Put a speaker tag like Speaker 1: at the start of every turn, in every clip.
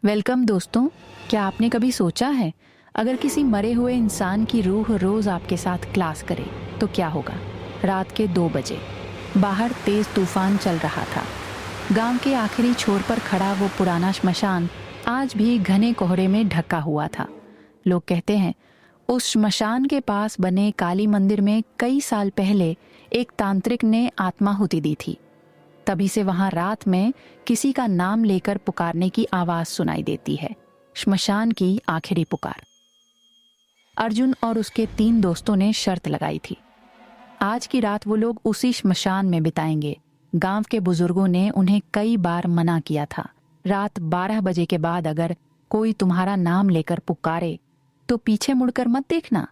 Speaker 1: Welcome दोस्तों। क्या आपने कभी सोचा है अगर किसी मरे हुए इंसान की रूह रोज आपके साथ क्लास करे तो क्या होगा? रात के 2 बजे बाहर तेज तूफान चल रहा था। गांव के आखिरी छोर पर खड़ा वो पुराना श्मशान आज भी घने कोहरे में ढका हुआ था। लोग कहते हैं उस श्मशान के पास बने काली मंदिर में कई साल पहले एक तांत्रिक ने आत्माहुति दी थी। तभी से वहां रात में किसी का नाम लेकर पुकारने की आवाज सुनाई देती है, श्मशान की आखिरी पुकार। अर्जुन और उसके 3 दोस्तों ने शर्त लगाई थी, आज की रात वो लोग उसी श्मशान में बिताएंगे। गांव के बुजुर्गों ने उन्हें कई बार मना किया था, रात 12 बजे के बाद अगर कोई तुम्हारा नाम लेकर पुकारे तो पीछे मुड़कर मत देखना।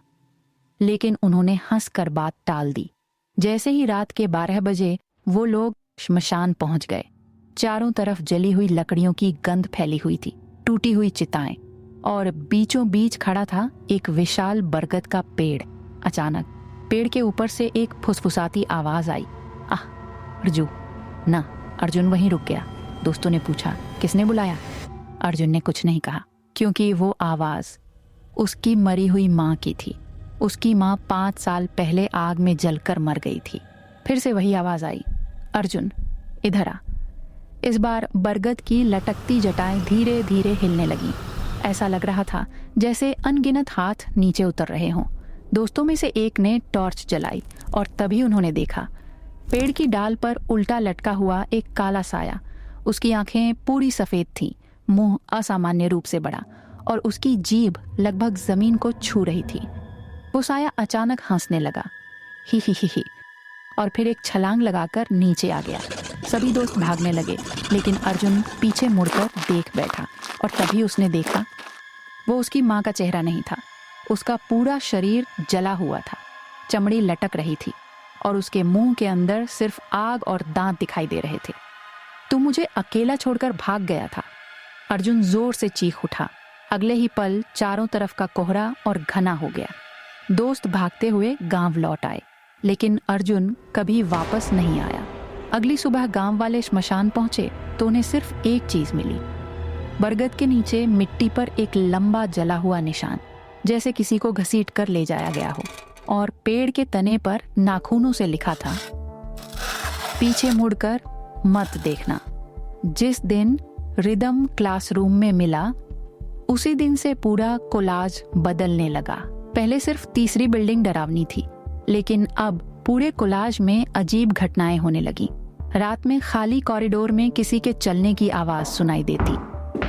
Speaker 1: लेकिन उन्होंने हंसकर बात टाल दी। जैसे ही रात के 12 बजे वो लोग श्मशान पहुंच गए। चारों तरफ जली हुई लकड़ियों की गंध फैली हुई थी, टूटी हुई चिताएं, और बीचों बीच खड़ा था एक विशाल बरगद का पेड़। अचानक पेड़ के ऊपर से एक फुसफुसाती आवाज आई, आह अर्जुन ना। अर्जुन वहीं रुक गया। दोस्तों ने पूछा, किसने बुलाया? अर्जुन ने कुछ नहीं कहा, क्योंकि वो आवाज उसकी मरी हुई माँ की थी। उसकी माँ 5 साल पहले आग में जलकर मर गई थी। फिर से वही आवाज आई, अर्जुन इधर आ। इस बार बरगद की लटकती जटाएं धीरे धीरे हिलने लगीं। ऐसा लग रहा था जैसे अनगिनत हाथ नीचे उतर रहे हों। दोस्तों में से एक ने टॉर्च जलाई और तभी उन्होंने देखा पेड़ की डाल पर उल्टा लटका हुआ एक काला साया। उसकी आंखें पूरी सफेद थीं, मुंह असामान्य रूप से बड़ा और उसकी जीभ लगभग जमीन को छू रही थी। वो साया अचानक हंसने लगा, ही ही ही ही, और फिर एक छलांग लगाकर नीचे आ गया। सभी दोस्त भागने लगे, लेकिन अर्जुन पीछे मुड़कर देख बैठा और तभी उसने देखा वो उसकी माँ का चेहरा नहीं था। उसका पूरा शरीर जला हुआ था, चमड़ी लटक रही थी और उसके मुंह के अंदर सिर्फ आग और दांत दिखाई दे रहे थे। तू मुझे अकेला छोड़कर भाग गया था, अर्जुन जोर से चीख उठा। अगले ही पल चारों तरफ का कोहरा और घना हो गया। दोस्त भागते हुए गांव लौट आए, लेकिन अर्जुन कभी वापस नहीं आया। अगली सुबह गांव वाले श्मशान पहुंचे तो उन्हें सिर्फ एक चीज मिली, बरगद के नीचे मिट्टी पर एक लंबा जला हुआ निशान, जैसे किसी को घसीट कर ले जाया गया हो, और पेड़ के तने पर नाखूनों से लिखा था, पीछे मुड़कर मत देखना। जिस दिन रिदम क्लासरूम में मिला उसी दिन से पूरा कोलाज बदलने लगा। पहले सिर्फ तीसरी बिल्डिंग डरावनी थी, लेकिन अब पूरे कोलाज में अजीब घटनाएं होने लगी। रात में खाली कॉरिडोर में किसी के चलने की आवाज सुनाई देती,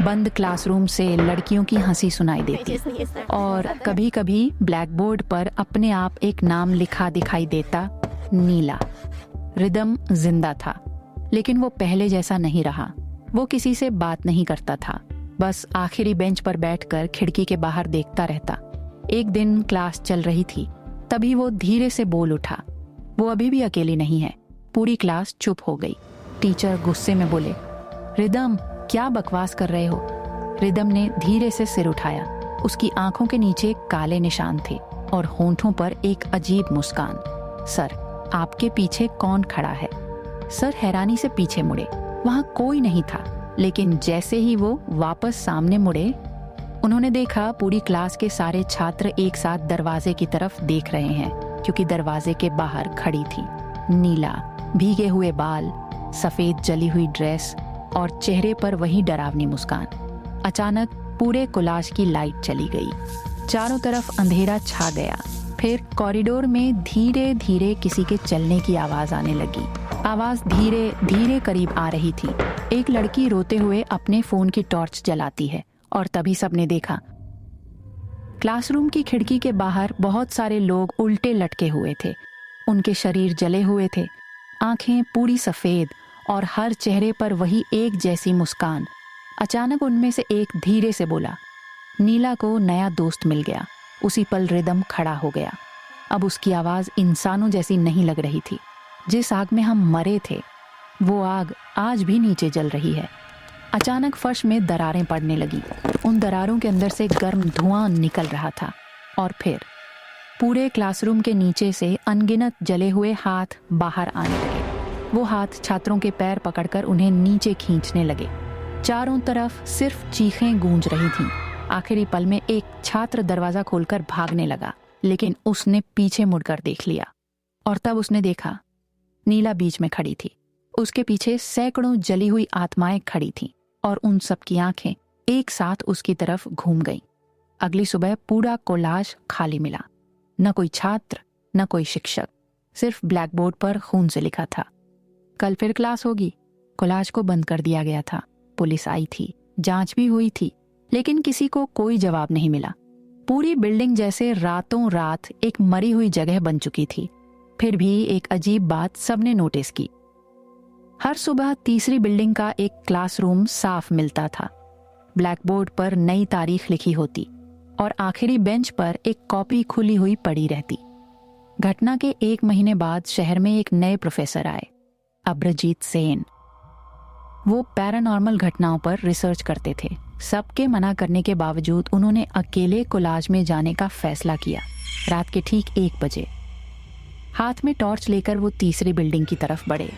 Speaker 1: बंद क्लासरूम से लड़कियों की हंसी सुनाई देती, और कभी कभी ब्लैक बोर्ड पर अपने आप एक नाम लिखा दिखाई देता, नीला। रिदम जिंदा था, लेकिन वो पहले जैसा नहीं रहा। वो किसी से बात नहीं करता था, बस आखिरी बेंच पर बैठकर खिड़की के बाहर देखता रहता। एक दिन क्लास चल रही थी, तभी वो धीरे से बोल उठा, वो अभी भी अकेली नहीं है। पूरी क्लास चुप हो गई। टीचर गुस्से में बोले, रिदम क्या बकवास कर रहे हो? रिदम ने धीरे से सिर उठाया। उसकी आंखों के नीचे काले निशान थे और होंठों पर एक अजीब मुस्कान। सर, आपके पीछे कौन खड़ा है? सर हैरानी से पीछे मुड़े। वहां कोई नहीं था, लेकिन जैसे ही वो वापस सामने मुड़े, उन्होंने देखा पूरी क्लास के सारे छात्र एक साथ दरवाजे की तरफ देख रहे हैं, क्योंकि दरवाजे के बाहर खड़ी थी नीला, भीगे हुए बाल, सफेद जली हुई ड्रेस और चेहरे पर वही डरावनी मुस्कान। अचानक पूरे कोलाज की लाइट चली गई, चारों तरफ अंधेरा छा गया। फिर कॉरिडोर में धीरे धीरे किसी के चलने की आवाज आने लगी। आवाज धीरे धीरे करीब आ रही थी। एक लड़की रोते हुए अपने फोन की टॉर्च जलाती है, और तभी सबने देखा क्लासरूम की खिड़की के बाहर बहुत सारे लोग उल्टे लटके हुए थे। उनके शरीर जले हुए थे, आंखें पूरी सफेद और हर चेहरे पर वही एक जैसी मुस्कान। अचानक उनमें से एक धीरे से बोला, नीला को नया दोस्त मिल गया। उसी पल रिदम खड़ा हो गया। अब उसकी आवाज इंसानों जैसी नहीं लग रही थी। जिस आग में हम मरे थे, वो आग आज भी नीचे जल रही है। अचानक फर्श में दरारें पड़ने लगी। उन दरारों के अंदर से गर्म धुआं निकल रहा था, और फिर पूरे क्लासरूम के नीचे से अनगिनत जले हुए हाथ बाहर आने लगे। वो हाथ छात्रों के पैर पकड़कर उन्हें नीचे खींचने लगे। चारों तरफ सिर्फ चीखें गूंज रही थीं। आखिरी पल में एक छात्र दरवाजा खोलकर भागने लगा, लेकिन उसने पीछे मुड़कर देख लिया और तब उसने देखा नीला बीच में खड़ी थी। उसके पीछे सैकड़ों जली हुई आत्माएं खड़ी थीं और उन सब की आंखें एक साथ उसकी तरफ घूम गईं। अगली सुबह पूरा कोलाज खाली मिला। न कोई छात्र, न कोई शिक्षक, सिर्फ ब्लैक बोर्ड पर खून से लिखा था, कल फिर क्लास होगी। कोलाज को बंद कर दिया गया था। पुलिस आई थी, जांच भी हुई थी, लेकिन किसी को कोई जवाब नहीं मिला। पूरी बिल्डिंग जैसे रातों रात एक मरी हुई जगह बन चुकी थी। फिर भी एक अजीब बात सबने नोटिस की। हर सुबह तीसरी बिल्डिंग का एक क्लासरूम साफ मिलता था। ब्लैक बोर्ड पर नई तारीख लिखी होती और आखिरी बेंच पर एक कॉपी खुली हुई पड़ी रहती। घटना के 1 महीने बाद शहर में एक नए प्रोफेसर आए, अभ्रजीत सेन। वो पैरानॉर्मल घटनाओं पर रिसर्च करते थे। सबके मना करने के बावजूद उन्होंने अकेले कोलाज में जाने का फैसला किया। रात के ठीक 1 बजे हाथ में टॉर्च लेकर वो तीसरी बिल्डिंग की तरफ बढ़े।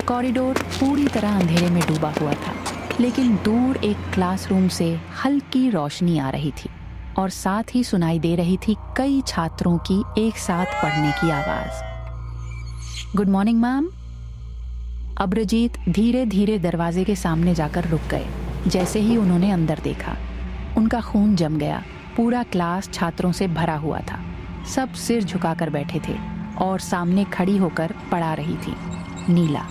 Speaker 1: कॉरिडोर पूरी तरह अंधेरे में डूबा हुआ था, लेकिन दूर एक क्लासरूम से हल्की रोशनी आ रही थी और साथ ही सुनाई दे रही थी कई छात्रों की एक साथ पढ़ने की आवाज। Good morning ma'am. अभ्रजीत धीरे धीरे दरवाजे के सामने जाकर रुक गए। जैसे ही उन्होंने अंदर देखा, उनका खून जम गया। पूरा क्लास छात्रों से भरा हुआ था। सब सिर झुकाकर बैठे थे और सामने खड़ी होकर पढ़ा रही थी नीला।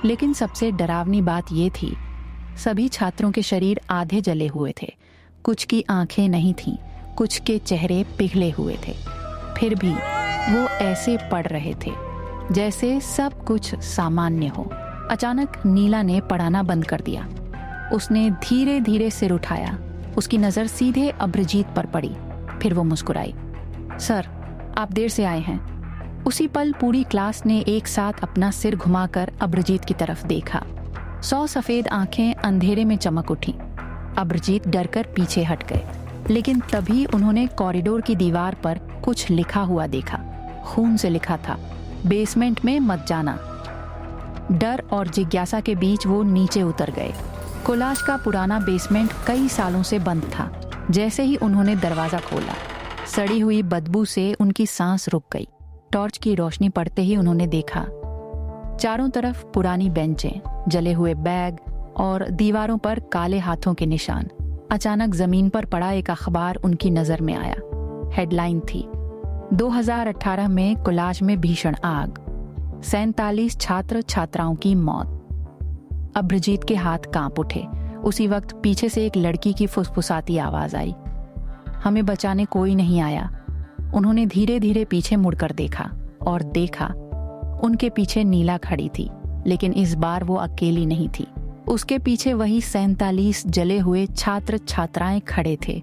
Speaker 1: लेकिन सबसे डरावनी बात ये थी, सभी छात्रों के शरीर आधे जले हुए थे। कुछ की आंखें नहीं थीं, कुछ के चेहरे पिघले हुए थे। फिर भी वो ऐसे पढ़ रहे थे जैसे सब कुछ सामान्य हो। अचानक नीला ने पढ़ाना बंद कर दिया। उसने धीरे धीरे सिर उठाया। उसकी नज़र सीधे अभ्रजीत पर पड़ी। फिर वो मुस्कुराई। सर, आप देर से आए हैं। उसी पल पूरी क्लास ने एक साथ अपना सिर घुमाकर अभ्रजीत की तरफ देखा। 100 सफेद आंखें अंधेरे में चमक उठी। अभ्रजीत डरकर पीछे हट गए, लेकिन तभी उन्होंने कॉरिडोर की दीवार पर कुछ लिखा हुआ देखा। खून से लिखा था, बेसमेंट में मत जाना। डर और जिज्ञासा के बीच वो नीचे उतर गए। कोलाज का पुराना बेसमेंट कई सालों से बंद था। जैसे ही उन्होंने दरवाजा खोला, सड़ी हुई बदबू से उनकी सांस रुक गई। टॉर्च की रोशनी पड़ते ही उन्होंने देखा, चारों तरफ पुरानी बेंचें, जले हुए बैग और दीवारों पर काले हाथों के निशान। अचानक जमीन पर पड़ा एक अखबार उनकी नजर में आया। हेडलाइन थी, 2018 में कोलाज में भीषण आग, 47 छात्र छात्राओं की मौत। अभ्रजीत के हाथ कांप उठे। उसी वक्त पीछे से एक लड़की की फुसफुसाती आवाज आई, हमें बचाने कोई नहीं आया। उन्होंने धीरे धीरे पीछे मुड़कर देखा और देखा उनके पीछे नीला खड़ी थी, लेकिन इस बार वो अकेली नहीं थी। उसके पीछे वही 47 जले हुए छात्र छात्राएं खड़े थे।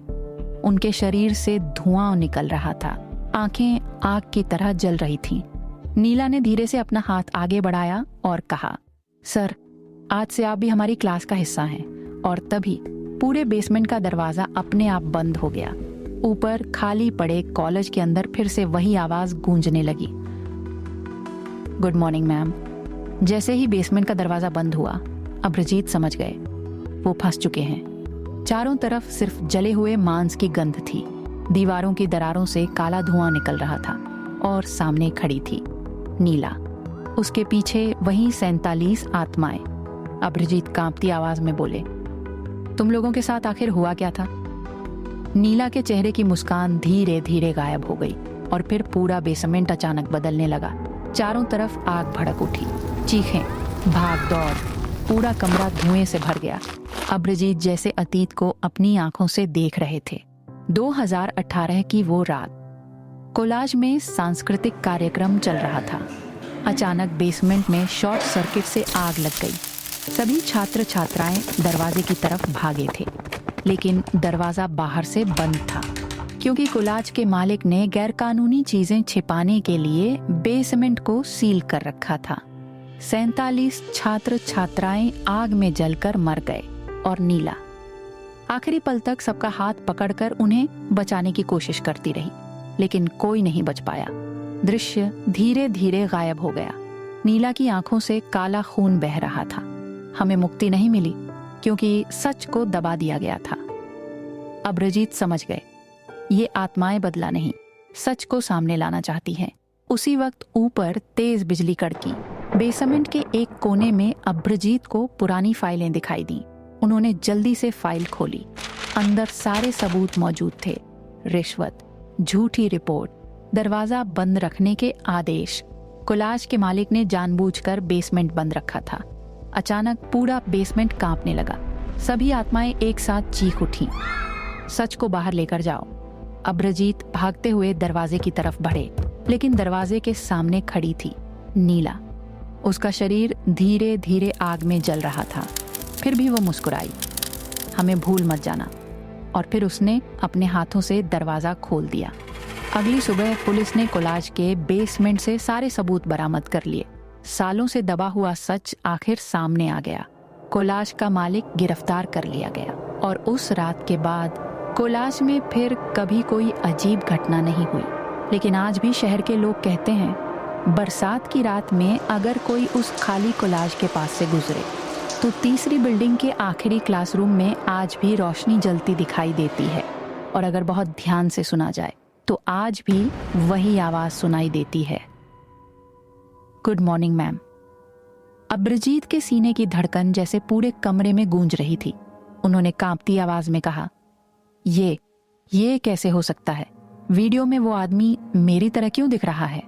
Speaker 1: उनके शरीर से धुआं निकल रहा था, आंखें आग की तरह जल रही थीं। नीला ने धीरे से अपना हाथ आगे बढ़ाया और कहा, सर, आज से आप भी हमारी क्लास का हिस्सा हैं। और तभी पूरे बेसमेंट का दरवाजा अपने आप बंद हो गया। ऊपर खाली पड़े कॉलेज के अंदर फिर से वही आवाज गूंजने लगी, गुड मॉर्निंग मैम। जैसे ही बेसमेंट का दरवाजा बंद हुआ, अभ्रजीत समझ गए वो फंस चुके हैं। चारों तरफ सिर्फ जले हुए मांस की गंध थी। दीवारों की दरारों से काला धुआं निकल रहा था और सामने खड़ी थी नीला। उसके पीछे वही 47 आत्माएं। अभ्रजीत कांपती आवाज में बोले, तुम लोगों के साथ आखिर हुआ क्या था? नीला के चेहरे की मुस्कान धीरे धीरे गायब हो गई और फिर पूरा बेसमेंट अचानक बदलने लगा। चारों तरफ आग भड़क उठी, चीखें, भाग दौड़, पूरा कमरा धुएं से भर गया। अभ्रजीत जैसे अतीत को अपनी आंखों से देख रहे थे। 2018 की वो रात कोलाज में सांस्कृतिक कार्यक्रम चल रहा था। अचानक बेसमेंट में शॉर्ट सर्किट से आग लग गई। सभी छात्र छात्राएं दरवाजे की तरफ भागे थे, लेकिन दरवाजा बाहर से बंद था, क्योंकि कोलाज के मालिक ने गैरकानूनी चीजें छिपाने के लिए बेसमेंट को सील कर रखा था। 47 छात्र छात्राएं आग में जलकर मर गए और नीला आखिरी पल तक सबका हाथ पकड़कर उन्हें बचाने की कोशिश करती रही, लेकिन कोई नहीं बच पाया। दृश्य धीरे धीरे गायब हो गया। नीला की आंखों से काला खून बह रहा था। हमें मुक्ति नहीं मिली, क्योंकि सच को दबा दिया गया था। अब्रजीत समझ गए, ये आत्माएं बदला नहीं, सच को सामने लाना चाहती हैं। उसी वक्त ऊपर तेज बिजली कड़की। बेसमेंट के एक कोने में अब्रजीत को पुरानी फाइलें दिखाई दी। उन्होंने जल्दी से फाइल खोली। अंदर सारे सबूत मौजूद थे, रिश्वत, झूठी रिपोर्ट, दरवाजा बंद रखने के आदेश। कोलाज के मालिक ने जानबूझकर बेसमेंट बंद रखा था। अचानक पूरा बेसमेंट कांपने लगा। सभी आत्माएं एक साथ चीख उठी, सच को बाहर लेकर जाओ। अब्रजीत भागते हुए दरवाजे की तरफ बढ़े, लेकिन दरवाजे के सामने खड़ी थी नीला। उसका शरीर धीरे धीरे आग में जल रहा था। फिर भी वो मुस्कुराई, हमें भूल मत जाना। और फिर उसने अपने हाथों से दरवाजा खोल दिया। अगली सुबह पुलिस ने कोलाज के बेसमेंट से सारे सबूत बरामद कर लिए। सालों से दबा हुआ सच आखिर सामने आ गया। कोलाज का मालिक गिरफ्तार कर लिया गया और उस रात के बाद कोलाज में फिर कभी कोई अजीब घटना नहीं हुई। लेकिन आज भी शहर के लोग कहते हैं, बरसात की रात में अगर कोई उस खाली कोलाज के पास से गुजरे तो तीसरी बिल्डिंग के आखिरी क्लासरूम में आज भी रोशनी जलती दिखाई देती है। और अगर बहुत ध्यान से सुना जाए तो आज भी वही आवाज सुनाई देती है, गुड मॉर्निंग मैम। अब्रजीत के सीने की धड़कन जैसे पूरे कमरे में गूंज रही थी। उन्होंने कांपती आवाज में कहा, ये कैसे हो सकता है? वीडियो में वो आदमी मेरी तरह क्यों दिख रहा है?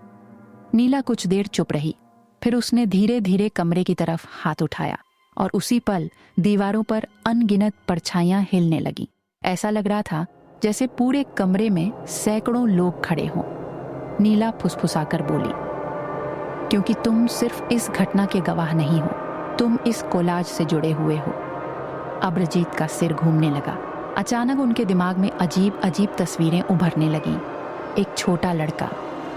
Speaker 1: नीला कुछ देर चुप रही, फिर उसने धीरे धीरे कमरे की तरफ हाथ उठाया और उसी पल दीवारों पर अनगिनत परछाइयां हिलने लगी। ऐसा लग रहा था जैसे पूरे कमरे में सैकड़ों लोग खड़े हों। नीला फुसफुसाकर बोली, क्योंकि तुम सिर्फ इस घटना के गवाह नहीं हो, तुम इस कोलाज से जुड़े हुए हो। अब्रजीत का सिर घूमने लगा। अचानक उनके दिमाग में अजीब अजीब तस्वीरें उभरने लगीं। एक छोटा लड़का,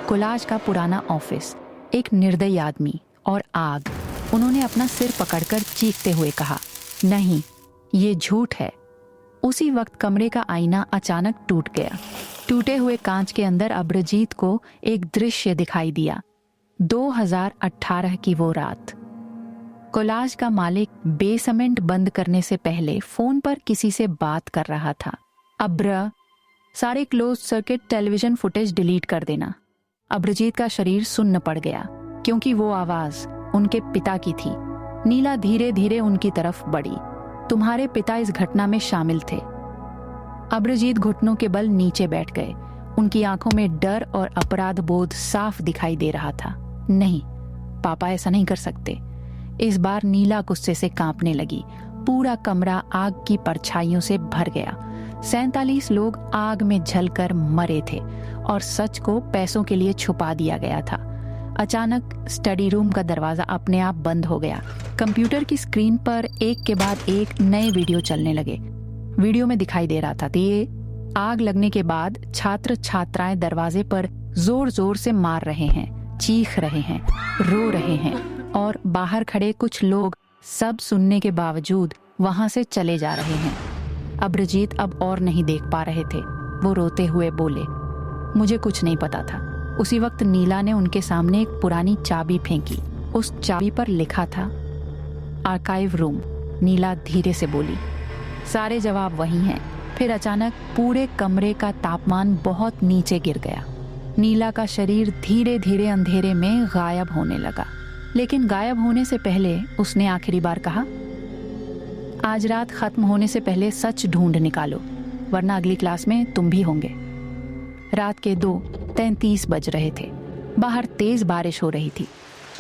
Speaker 1: कोलाज का पुराना ऑफिस, एक निर्दयी आदमी और आग। उन्होंने अपना सिर पकड़कर चीखते हुए कहा, नहीं, ये झूठ है। उसी वक्त कमरे का आईना अचानक टूट गया। टूटे हुए कांच के अंदर अब्रजीत को एक दृश्य दिखाई दिया। 2018 की वो रात। कोलाज का मालिक बेसमेंट बंद करने से पहले फोन पर किसी से बात कर रहा था। अब्र, सारे close circuit television footage delete कर देना। अब्रजीत का शरीर सुन्न पड़ गया, क्योंकि वो आवाज उनके पिता की थी। नीला धीरे धीरे उनकी तरफ बढ़ी। तुम्हारे पिता इस घटना में शामिल थे। अब्रजीत घुटनों के बल नीचे बैठ गए। उनकी आंखों में डर और अपराध बोध साफ दिखाई दे रहा था। नहीं, पापा ऐसा नहीं कर सकते। इस बार नीला गुस्से से कांपने लगी। पूरा कमरा आग की परछाइयों से भर गया। 47 लोग आग में जलकर मरे थे और सच को पैसों के लिए छुपा दिया गया था। अचानक स्टडी रूम का दरवाजा अपने आप बंद हो गया। कंप्यूटर की स्क्रीन पर एक के बाद एक नए वीडियो चलने लगे। वीडियो में दिखाई दे रहा था कि ये आग लगने के बाद छात्र छात्राएं दरवाजे पर जोर जोर से मार रहे हैं, चीख रहे हैं, रो रहे हैं और बाहर खड़े कुछ लोग सब सुनने के बावजूद वहां से चले जा रहे हैं। अब्रजीत अब और नहीं देख पा रहे थे। वो रोते हुए बोले, मुझे कुछ नहीं पता था। उसी वक्त नीला ने उनके सामने एक पुरानी चाबी फेंकी। उस चाबी पर लिखा था आर्काइव रूम। नीला धीरे से बोली, सारे जवाब वही हैं। फिर अचानक पूरे कमरे का तापमान बहुत नीचे गिर गया। नीला का शरीर धीरे धीरे अंधेरे में गायब होने लगा। लेकिन गायब होने से पहले उसने आखिरी बार कहा, आज रात खत्म होने से पहले सच ढूंढ निकालो, वरना अगली क्लास में तुम भी होंगे। रात के 2:33 बज रहे थे। बाहर तेज बारिश हो रही थी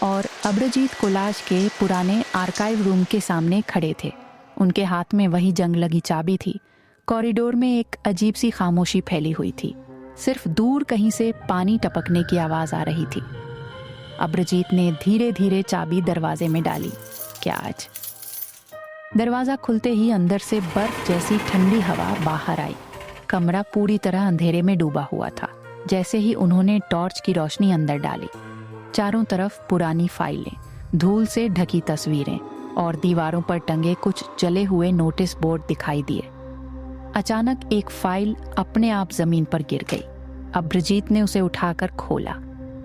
Speaker 1: और अब्रजीत कोलाज के पुराने आर्काइव रूम के सामने खड़े थे। उनके हाथ में वही जंग लगी चाबी थी। कॉरिडोर में एक अजीब सी खामोशी फैली हुई थी। सिर्फ दूर कहीं से पानी टपकने की आवाज आ रही थी। अब्रजीत ने धीरे धीरे चाबी दरवाजे में डाली। क्या आज? दरवाजा खुलते ही अंदर से बर्फ जैसी ठंडी हवा बाहर आई। कमरा पूरी तरह अंधेरे में डूबा हुआ था। जैसे ही उन्होंने टॉर्च की रोशनी अंदर डाली, चारों तरफ पुरानी फाइलें, धूल से ढकी तस्वीरें और दीवारों पर टंगे कुछ जले हुए नोटिस बोर्ड दिखाई दिए। अचानक एक फाइल अपने आप जमीन पर गिर गई। अब्रजीत ने उसे उठाकर खोला।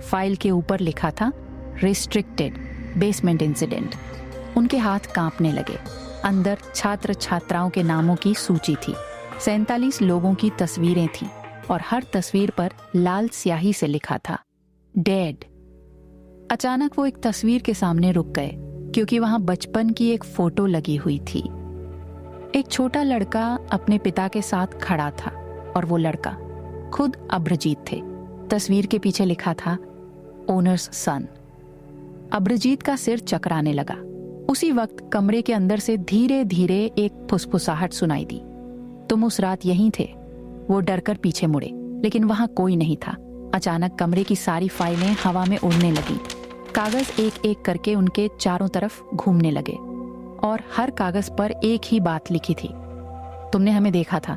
Speaker 1: फाइल के ऊपर लिखा था रिस्ट्रिक्टेड बेसमेंट इंसिडेंट। उनके हाथ कांपने लगे। अंदर छात्र छात्राओं के नामों की सूची थी। 47 लोगों की तस्वीरें थीं और हर तस्वीर पर लाल स्याही से लिखा था डेड। अचानक वो एक तस्वीर के सामने रुक गए क्योंकि वहां बचपन की एक फोटो लगी हुई थी। एक छोटा लड़का अपने पिता के साथ खड़ा था और वो लड़का खुद अभ्रजीत थे। तस्वीर के पीछे लिखा था ओनर्स सन। अभ्रजीत का सिर चकराने लगा। उसी वक्त कमरे के अंदर से धीरे धीरे एक फुसफुसाहट सुनाई दी। तुम उस रात यहीं थे? वो डरकर पीछे मुड़े, लेकिन वहां कोई नहीं था। अचानक कमरे की सारी फाइलें हवा में उड़ने लगी। कागज एक एक करके उनके चारों तरफ घूमने लगे और हर कागज पर एक ही बात लिखी थी, तुमने हमें देखा था,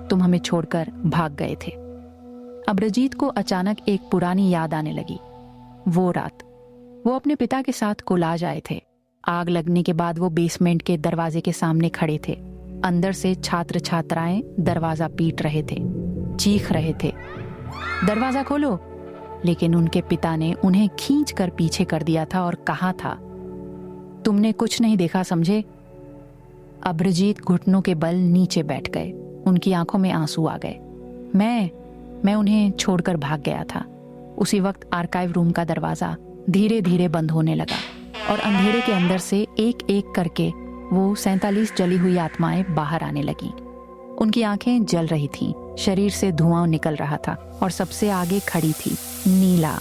Speaker 1: तुम हमें छोड़कर भाग गए थे। अभ्रजीत को अचानक एक पुरानी याद आने लगी। वो रात वो अपने पिता के साथ कोलाज आए थे। आग लगने के बाद वो बेसमेंट के दरवाजे के सामने खड़े थे। अंदर से छात्र छात्राएं दरवाजा पीट रहे थे, चीख रहे थे, दरवाजा खोलो। लेकिन उनके पिता ने उन्हें खींच कर पीछे कर दिया था और कहा था, तुमने कुछ नहीं देखा समझे। अभ्रजीत घुटनों के बल नीचे बैठ गए। उनकी आंखों में आंसू आ गए। मैं उन्हें छोड़कर भाग गया था। उसी वक्त आर्काइव रूम का दरवाजा धीरे धीरे बंद होने लगा और अंधेरे के अंदर से एक एक करके वो 47 जली हुई आत्माएं बाहर आने लगीं। उनकी आंखें जल रही थीं, शरीर से धुआं निकल रहा था और सबसे आगे खड़ी थी नीला।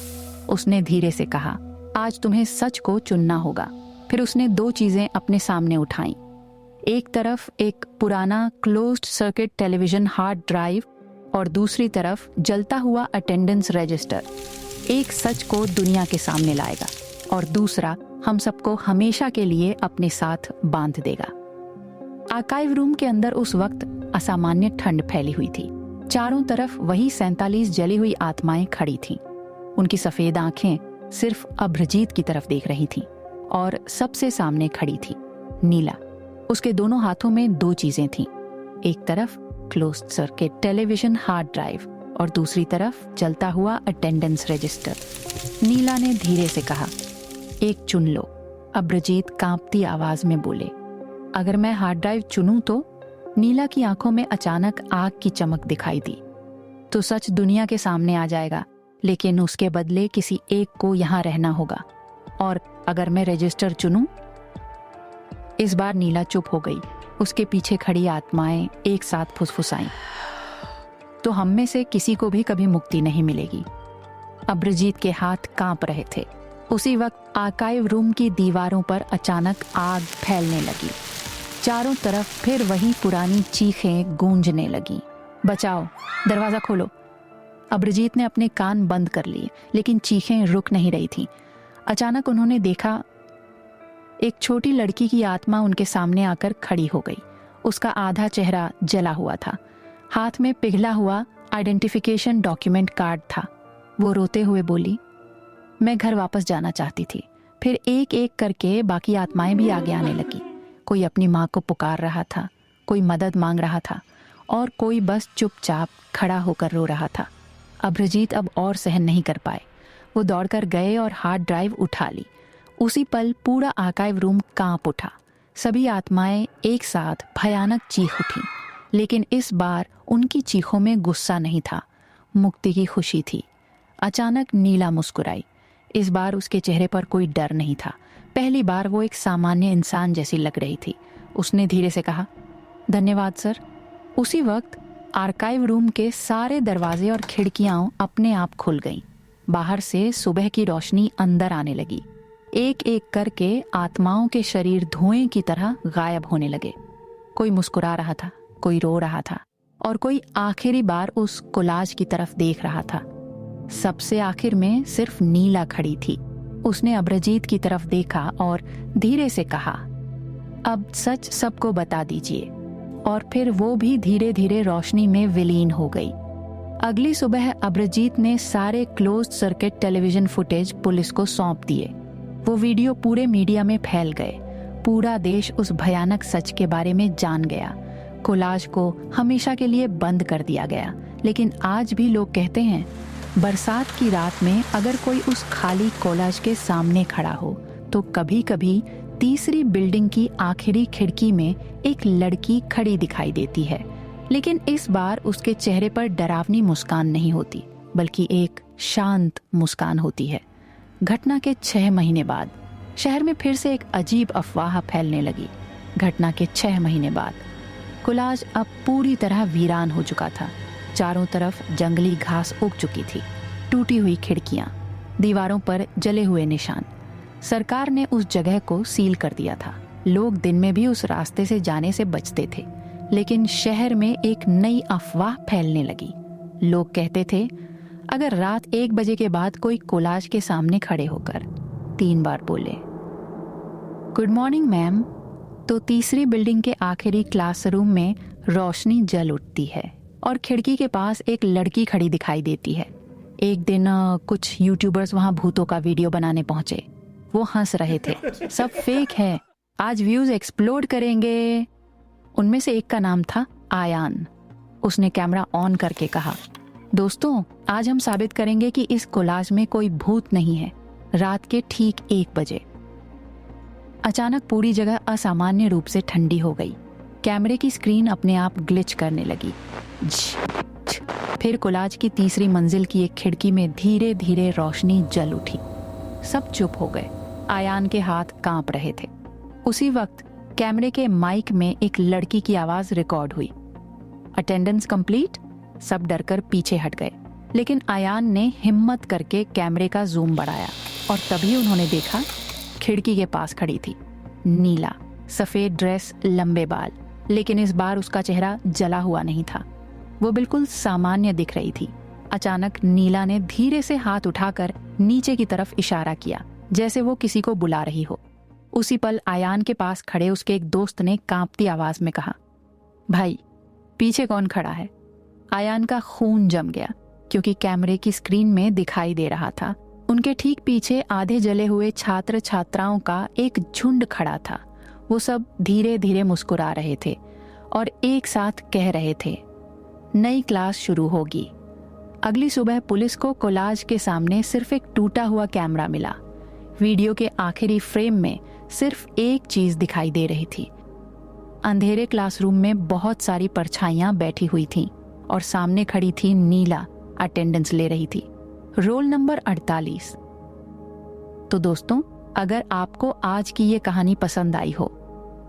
Speaker 1: उसने धीरे से कहा, आज तुम्हें सच को चुनना होगा। फिर उसने 2 चीजें अपने सामने उठाईं। एक तरफ एक पुराना closed circuit television hard drive और दूसरी तरफ जलता हुआ अटेंडेंस रजिस्टर। एक सच को दुनिया के सामने लाएगा और दूसरा हम सबको हमेशा के लिए अपने साथ बांध देगा। आर्काइव रूम के अंदर उस वक्त असामान्य ठंड फैली हुई थी। चारों तरफ वही 47 जली हुई आत्माएं खड़ी थीं। उनकी सफेद आंखें सिर्फ अभ्रजीत की तरफ देख रही थीं और सबसे सामने खड़ी थी नीला। उसके दोनों हाथों में 2 चीजें थीं। एक तरफ closed circuit television hard drive और दूसरी तरफ जलता हुआ अटेंडेंस रजिस्टर। नीला ने धीरे से कहा, एक चुन लो। अभ्रजीत कांपती आवाज में बोले, अगर मैं हार्ड ड्राइव चुनूं तो? नीला की आंखों में अचानक आग की चमक दिखाई दी। तो सच दुनिया के सामने आ जाएगा, लेकिन उसके बदले किसी एक को यहां रहना होगा। और अगर मैं रजिस्टर चुनूं? इस बार नीला चुप हो गई। उसके पीछे खड़ी आत्माएं एक साथ फुसफुसाईं, तो हम में से किसी को भी कभी मुक्ति नहीं मिलेगी। अभ्रजीत के हाथ कांप रहे थे। उसी वक्त आर्काइव रूम की दीवारों पर अचानक आग फैलने लगी। चारों तरफ फिर वही पुरानी चीखें गूंजने लगीं, बचाओ, दरवाजा खोलो। अभ्रजीत ने अपने कान बंद कर लिए, लेकिन चीखें रुक नहीं रही थीं। अचानक उन्होंने देखा एक छोटी लड़की की आत्मा उनके सामने आकर खड़ी हो गई। उसका आधा चेहरा जला हुआ था। हाथ में पिघला हुआ आइडेंटिफिकेशन डॉक्यूमेंट कार्ड था। वो रोते हुए बोली, मैं घर वापस जाना चाहती थी। फिर एक एक करके बाकी आत्माएं भी आगे आने लगी। कोई अपनी माँ को पुकार रहा था, कोई मदद मांग रहा था और कोई बस चुपचाप खड़ा होकर रो रहा था। अभ्रजीत अब और सहन नहीं कर पाए। वो दौड़कर गए और हार्ड ड्राइव उठा ली। उसी पल पूरा आर्काइव रूम कांप उठा। सभी आत्माएं एक साथ भयानक चीख उठी, लेकिन इस बार उनकी चीखों में गुस्सा नहीं था, मुक्ति की खुशी थी। अचानक नीला मुस्कुराई। इस बार उसके चेहरे पर कोई डर नहीं था। पहली बार वो एक सामान्य इंसान जैसी लग रही थी। उसने धीरे से कहा, धन्यवाद सर। उसी वक्त आर्काइव रूम के सारे दरवाजे और खिड़कियां अपने आप खुल गईं। बाहर से सुबह की रोशनी अंदर आने लगी। एक एक करके आत्माओं के शरीर धुएं की तरह गायब होने लगे। कोई मुस्कुरा रहा था, कोई रो रहा था और कोई आखिरी बार उस कोलाज की तरफ देख रहा था। सबसे आखिर में सिर्फ नीला खड़ी थी। उसने अभ्रजीत की तरफ देखा और धीरे से कहा, अब सच सबको बता दीजिए। और फिर वो भी धीरे धीरे रोशनी में विलीन हो गई। अगली सुबह अभ्रजीत ने सारे closed circuit television footage police को सौंप दिए। वो वीडियो पूरे मीडिया में फैल गए। पूरा देश उस भयानक सच के बारे में जान गया। कोलाज को हमेशा के लिए बंद कर दिया गया। लेकिन आज भी लोग कहते हैं, बरसात की रात में अगर कोई उस खाली कोलाज के सामने खड़ा हो तो कभी कभी तीसरी बिल्डिंग की आखिरी खिड़की में एक लड़की खड़ी दिखाई देती है, लेकिन इस बार उसके चेहरे पर डरावनी मुस्कान नहीं होती, बल्कि एक शांत मुस्कान होती है। घटना के 6 महीने बाद शहर में फिर से एक अजीब अफवाह फैलने लगी। घटना के 6 महीने बाद कोलाज अब पूरी तरह वीरान हो चुका था। चारों तरफ जंगली घास उग चुकी थी, टूटी हुई खिड़कियां, दीवारों पर जले हुए निशान। सरकार ने उस जगह को सील कर दिया था। लोग दिन में भी उस रास्ते से जाने से बचते थे, लेकिन शहर में एक नई अफवाह फैलने लगी। लोग कहते थे, अगर रात 1 बजे के बाद कोई कोलाज के सामने खड़े होकर 3 बार बोले, गुड मॉर्निंग मैम, तो तीसरी बिल्डिंग के आखिरी क्लासरूम में रोशनी जल उठती है और खिड़की के पास एक लड़की खड़ी दिखाई देती है। एक दिन कुछ यूट्यूबर्स वहां भूतों का वीडियो बनाने पहुंचे। वो हंस रहे थे, सब फेक है, आज व्यूज एक्सप्लोड करेंगे। उनमें से एक का नाम था आयान। उसने कैमरा ऑन करके कहा, दोस्तों, आज हम साबित करेंगे कि इस कोलाज में कोई भूत नहीं है। रात के ठीक 1 बजे अचानक पूरी जगह असामान्य रूप से ठंडी हो गई। कैमरे की स्क्रीन अपने आप ग्लिच करने लगी। फिर कोलाज की तीसरी मंजिल की एक खिड़की में धीरे धीरे रोशनी जल उठी। सब चुप हो गए। आयान के हाथ कांप रहे थे। उसी वक्त कैमरे के माइक में एक लड़की की आवाज रिकॉर्ड हुई, अटेंडेंस कंप्लीट। सब डरकर पीछे हट गए, लेकिन आयान ने हिम्मत करके कैमरे का जूम बढ़ाया और तभी उन्होंने देखा, खिड़की के पास खड़ी थी नीला, सफेद ड्रेस, लंबे बाल, लेकिन इस बार उसका चेहरा जला हुआ नहीं था। वो बिल्कुल सामान्य दिख रही थी। अचानक नीला ने धीरे से हाथ उठाकर नीचे की तरफ इशारा किया, जैसे वो किसी को बुला रही हो। उसी पल आयान के पास खड़े उसके एक दोस्त ने कांपती आवाज में कहा, भाई, पीछे कौन खड़ा है? आयान का खून जम गया, क्योंकि कैमरे की स्क्रीन में दिखाई दे रहा था, उनके ठीक पीछे आधे जले हुए छात्र छात्राओं का एक झुंड खड़ा था। वो सब धीरे धीरे मुस्कुरा रहे थे और एक साथ कह रहे थे, नई क्लास शुरू होगी। अगली सुबह पुलिस को कोलाज के सामने सिर्फ एक टूटा हुआ कैमरा मिला। वीडियो के आखिरी फ्रेम में सिर्फ एक चीज दिखाई दे रही थी। अंधेरे क्लासरूम में बहुत सारी परछाइयां बैठी हुई थीं और सामने खड़ी थी नीला, अटेंडेंस ले रही थी, रोल नंबर 48। तो दोस्तों, अगर आपको आज की ये कहानी पसंद आई हो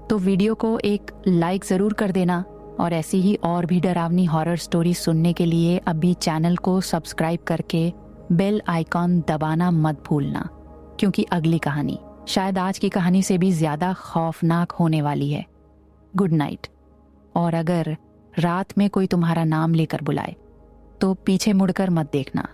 Speaker 1: तो वीडियो को एक लाइक जरूर कर देना, और ऐसी ही और भी डरावनी हॉरर स्टोरी सुनने के लिए अभी चैनल को सब्सक्राइब करके बेल आइकॉन दबाना मत भूलना, क्योंकि अगली कहानी शायद आज की कहानी से भी ज्यादा खौफनाक होने वाली है। Good night. और अगर रात में कोई तुम्हारा नाम लेकर बुलाए तो पीछे मुड़कर मत देखना।